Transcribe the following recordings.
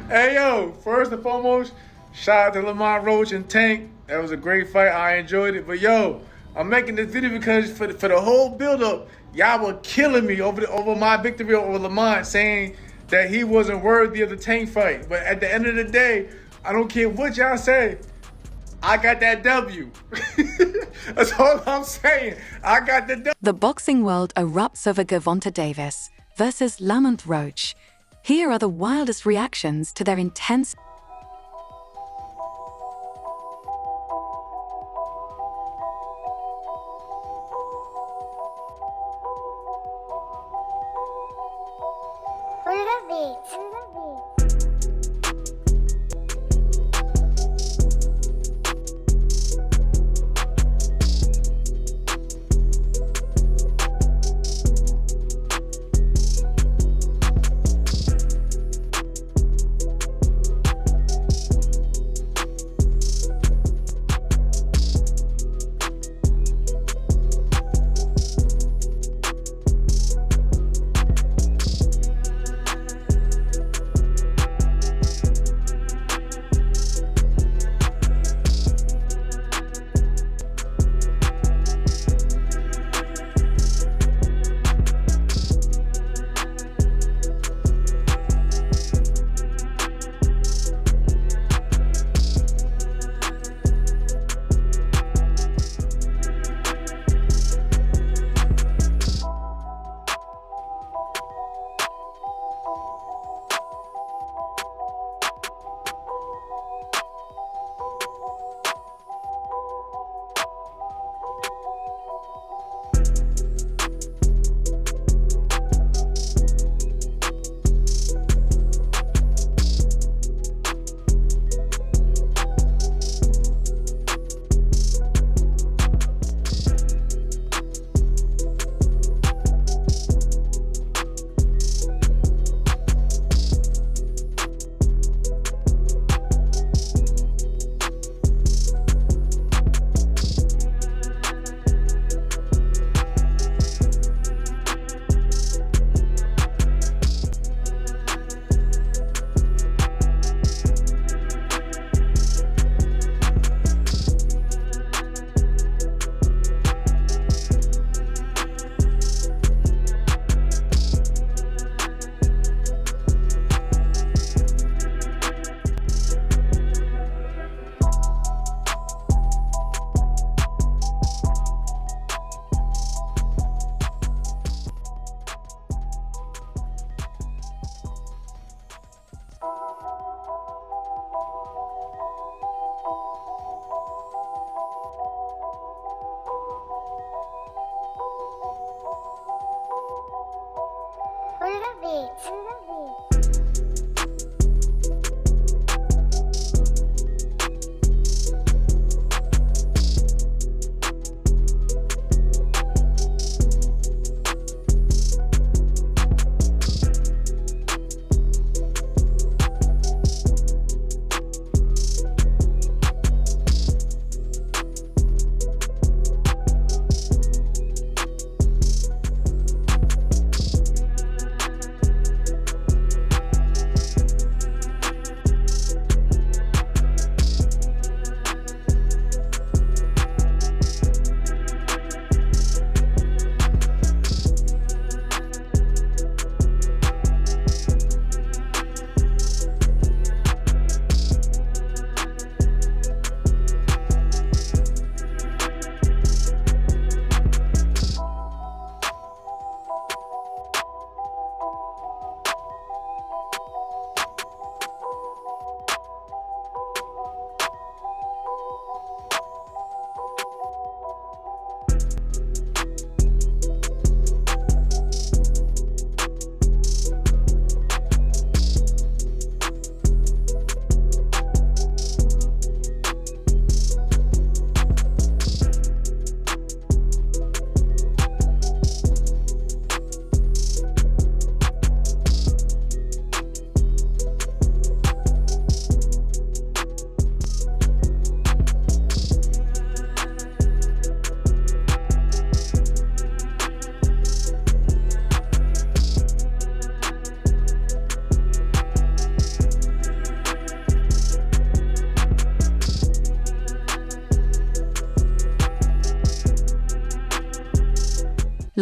Hey yo, first and foremost, shout out to Lamont Roach and Tank. That was a great fight. I enjoyed it. But yo, I'm making this video because for the whole build up, y'all were killing me over my victory over Lamont, saying that he wasn't worthy of the Tank fight. But at the end of the day, I don't care what y'all say. I got that W. That's all I'm saying. I got the W. The boxing world erupts over Gervonta Davis versus Lamont Roach. Here are the wildest reactions to their intense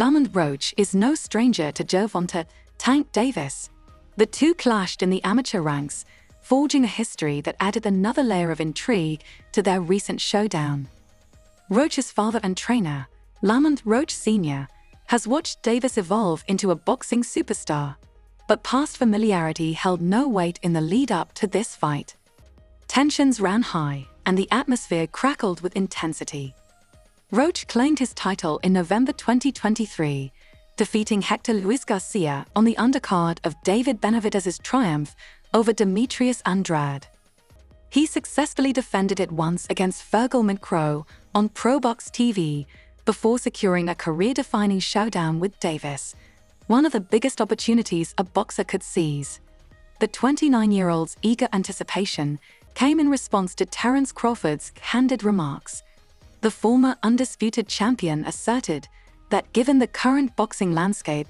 Lamont Roach is no stranger to Gervonta "Tank" Davis. The two clashed in the amateur ranks, forging a history that added another layer of intrigue to their recent showdown. Roach's father and trainer, Lamont Roach Sr., has watched Davis evolve into a boxing superstar, but past familiarity held no weight in the lead-up to this fight. Tensions ran high, and the atmosphere crackled with intensity. Roach claimed his title in November 2023, defeating Hector Luis Garcia on the undercard of David Benavidez's triumph over Demetrius Andrade. He successfully defended it once against Fergal McCrow on ProBox TV before securing a career-defining showdown with Davis, one of the biggest opportunities a boxer could seize. The 29-year-old's eager anticipation came in response to Terence Crawford's candid remarks. The former undisputed champion asserted that given the current boxing landscape,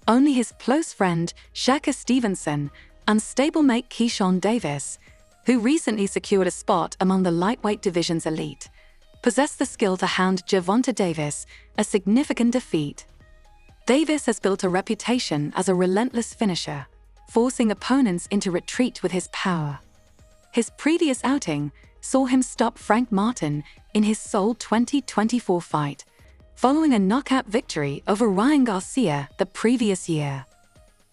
only his close friend Shakur Stevenson and stablemate Keyshawn Davis, who recently secured a spot among the lightweight division's elite, possessed the skill to hand Gervonta Davis a significant defeat. Davis has built a reputation as a relentless finisher, forcing opponents into retreat with his power. His previous outing saw him stop Frank Martin in his sole 2024 fight, following a knockout victory over Ryan Garcia the previous year.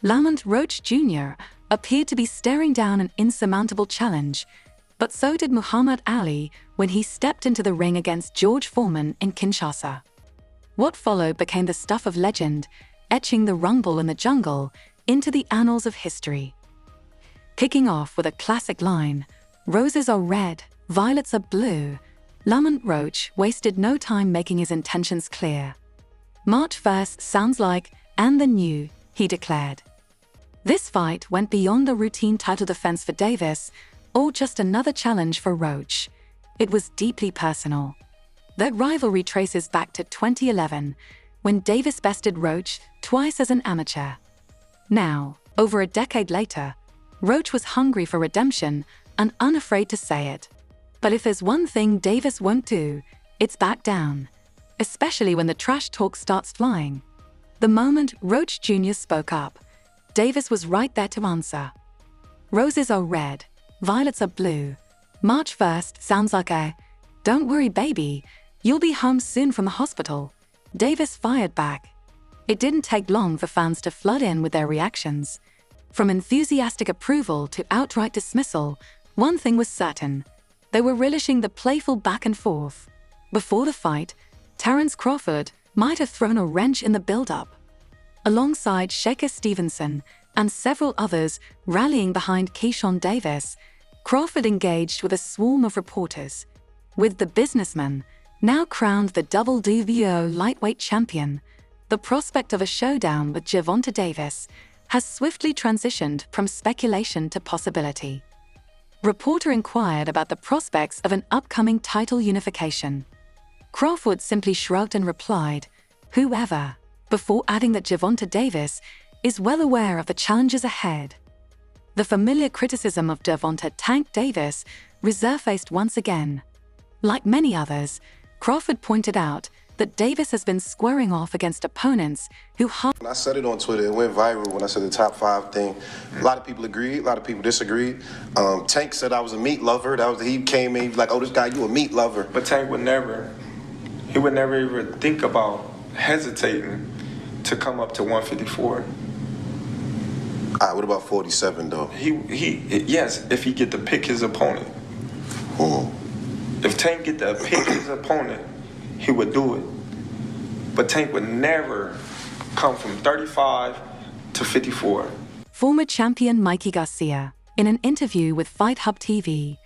Lamont Roach Jr. appeared to be staring down an insurmountable challenge, but so did Muhammad Ali when he stepped into the ring against George Foreman in Kinshasa. What followed became the stuff of legend, etching the rumble in the jungle into the annals of history. Kicking off with a classic line, "Roses are red, violets are blue," Lamont Roach wasted no time making his intentions clear. "March 1st sounds like, and the new," he declared. This fight went beyond a routine title defense for Davis, or just another challenge for Roach. It was deeply personal. That rivalry traces back to 2011, when Davis bested Roach twice as an amateur. Now, over a decade later, Roach was hungry for redemption and unafraid to say it. But if there's one thing Davis won't do, it's back down, especially when the trash talk starts flying. The moment Roach Jr. spoke up, Davis was right there to answer. "Roses are red, violets are blue. March 1st sounds like a, don't worry baby, you'll be home soon from the hospital," Davis fired back. It didn't take long for fans to flood in with their reactions. From enthusiastic approval to outright dismissal, one thing was certain: they were relishing the playful back and forth. Before the fight, Terence Crawford might have thrown a wrench in the build-up. Alongside Shakur Stevenson and several others rallying behind Keyshawn Davis, Crawford engaged with a swarm of reporters. With the businessman, now crowned the WBO lightweight champion, the prospect of a showdown with Gervonta Davis has swiftly transitioned from speculation to possibility. Reporter inquired about the prospects of an upcoming title unification. Crawford simply shrugged and replied, "Whoever," before adding that Gervonta Davis is well aware of the challenges ahead. The familiar criticism of Gervonta "Tank" Davis resurfaced once again. Like many others, Crawford pointed out that Davis has been squaring off against opponents who I said it on Twitter, it went viral when I said the top 5 thing. A lot of people agreed, a lot of people disagreed. Tank said I was a meat lover. He came in, he was like, "Oh, this guy, you a meat lover." But Tank would never even think about hesitating to come up to 154. All right, what about 47 though? Yes, if he get to pick his opponent. If Tank get to pick his opponent, he would do it. But Tank would never come from 35 to 54. Former champion Mikey Garcia, in an interview with Fight Hub TV,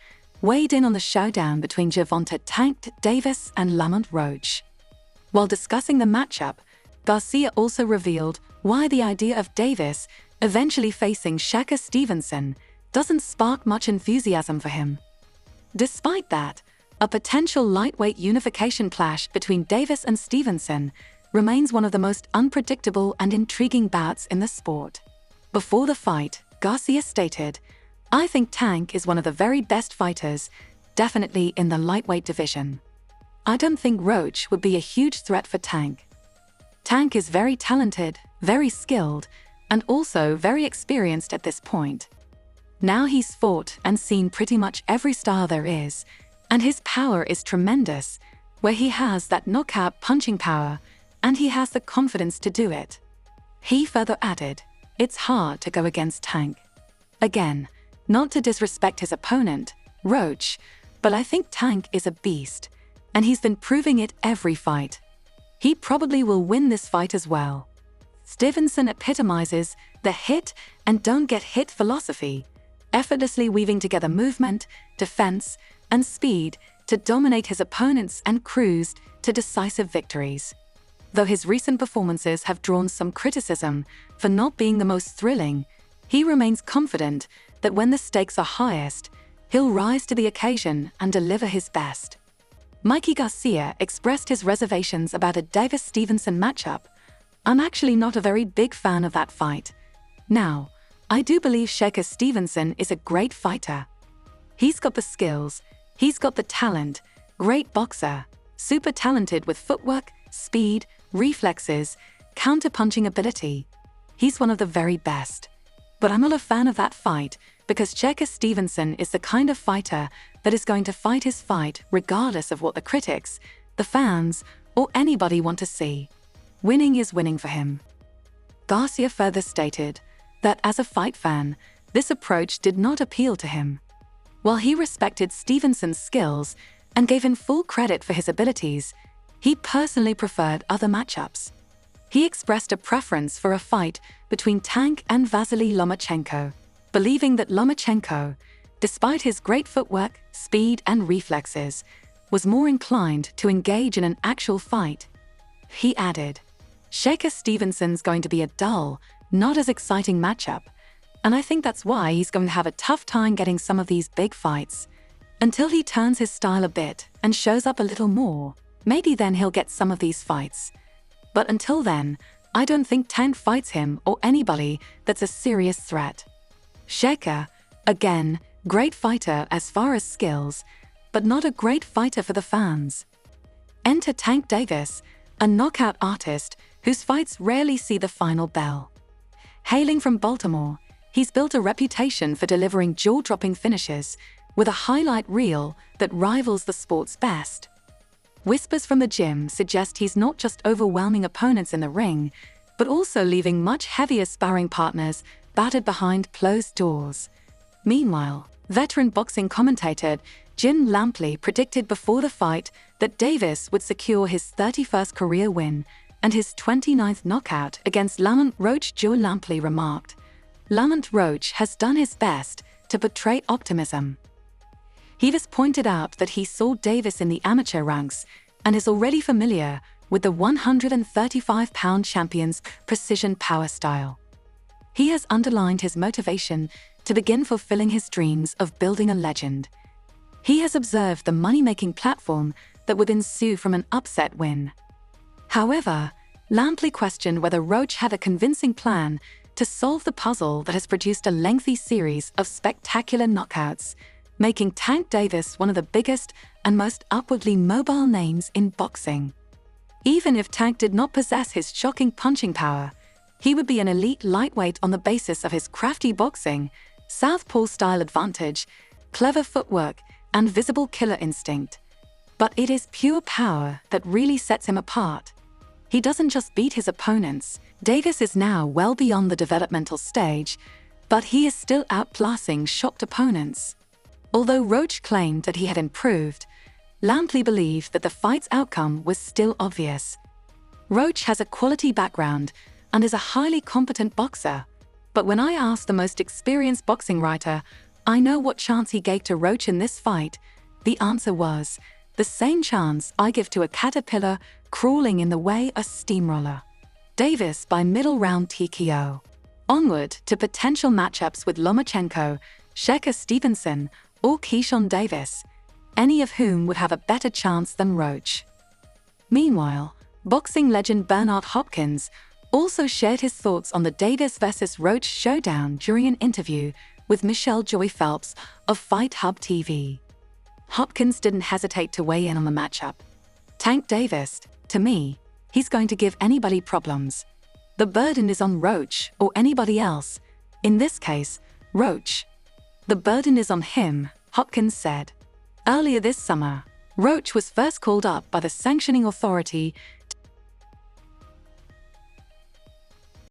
weighed in on the showdown between Gervonta "Tank" Davis and Lamont Roach. While discussing the matchup, Garcia also revealed why the idea of Davis eventually facing Shakur Stevenson doesn't spark much enthusiasm for him. Despite that, a potential lightweight unification clash between Davis and Stevenson remains one of the most unpredictable and intriguing bouts in the sport. Before the fight, Garcia stated, "I think Tank is one of the very best fighters, definitely in the lightweight division. I don't think Roach would be a huge threat for Tank." Tank is very talented, very skilled, and also very experienced at this point. Now he's fought and seen pretty much every style there is, and his power is tremendous, where he has that knockout punching power, and he has the confidence to do it. He further added, "It's hard to go against Tank." Again, not to disrespect his opponent, Roach, but I think Tank is a beast, and he's been proving it every fight. He probably will win this fight as well. Stevenson epitomizes the hit and don't get hit philosophy, effortlessly weaving together movement, defense, and speed to dominate his opponents and cruise to decisive victories. Though his recent performances have drawn some criticism for not being the most thrilling, he remains confident that when the stakes are highest, he'll rise to the occasion and deliver his best. Mikey Garcia expressed his reservations about a Davis-Stevenson matchup. "I'm actually not a very big fan of that fight. Now, I do believe Shakur Stevenson is a great fighter. He's got the skills, he's got the talent, great boxer, super talented with footwork, speed, reflexes, counter-punching ability. He's one of the very best. But I'm not a fan of that fight because Shakur Stevenson is the kind of fighter that is going to fight his fight regardless of what the critics, the fans, or anybody want to see. Winning is winning for him." Garcia further stated that as a fight fan, this approach did not appeal to him. While he respected Stevenson's skills and gave him full credit for his abilities, he personally preferred other matchups. He expressed a preference for a fight between Tank and Vasily Lomachenko, believing that Lomachenko, despite his great footwork, speed, and reflexes, was more inclined to engage in an actual fight. He added, "Shakur Stevenson's going to be a dull, not as exciting matchup, and I think that's why he's going to have a tough time getting some of these big fights. Until he turns his style a bit and shows up a little more, maybe then he'll get some of these fights. But until then, I don't think Tank fights him or anybody that's a serious threat." Shakur, again, great fighter as far as skills, but not a great fighter for the fans. Enter Tank Davis, a knockout artist whose fights rarely see the final bell. Hailing from Baltimore, he's built a reputation for delivering jaw-dropping finishes with a highlight reel that rivals the sport's best. Whispers from the gym suggest he's not just overwhelming opponents in the ring, but also leaving much heavier sparring partners battered behind closed doors. Meanwhile, veteran boxing commentator Jim Lampley predicted before the fight that Davis would secure his 31st career win and his 29th knockout against Lamont Roach. Joe Lampley remarked, "Lamont Roach has done his best to portray optimism." He has pointed out that he saw Davis in the amateur ranks and is already familiar with the 135-pound champion's precision power style. He has underlined his motivation to begin fulfilling his dreams of building a legend. He has observed the money-making platform that would ensue from an upset win. However, Lampley questioned whether Roach had a convincing plan to solve the puzzle that has produced a lengthy series of spectacular knockouts, making Tank Davis one of the biggest and most upwardly mobile names in boxing. Even if Tank did not possess his shocking punching power, he would be an elite lightweight on the basis of his crafty boxing, southpaw-style advantage, clever footwork, and visible killer instinct. But it is pure power that really sets him apart. He doesn't just beat his opponents. Davis is now well beyond the developmental stage, but he is still outclassing shocked opponents. Although Roach claimed that he had improved, Lampley believed that the fight's outcome was still obvious. Roach has a quality background and is a highly competent boxer, but when I asked the most experienced boxing writer, I know what chance he gave to Roach in this fight, the answer was, the same chance I give to a caterpillar crawling in the way a steamroller. Davis by middle round TKO. Onward to potential matchups with Lomachenko, Shakur Stevenson, or Keyshawn Davis, any of whom would have a better chance than Roach. Meanwhile, boxing legend Bernard Hopkins also shared his thoughts on the Davis vs. Roach showdown during an interview with Michelle Joy Phelps of Fight Hub TV. Hopkins didn't hesitate to weigh in on the matchup. "Tank Davis, to me, he's going to give anybody problems. The burden is on Roach or anybody else. In this case, Roach. The burden is on him, Hopkins said. Earlier this summer, Roach was first called up by the sanctioning authority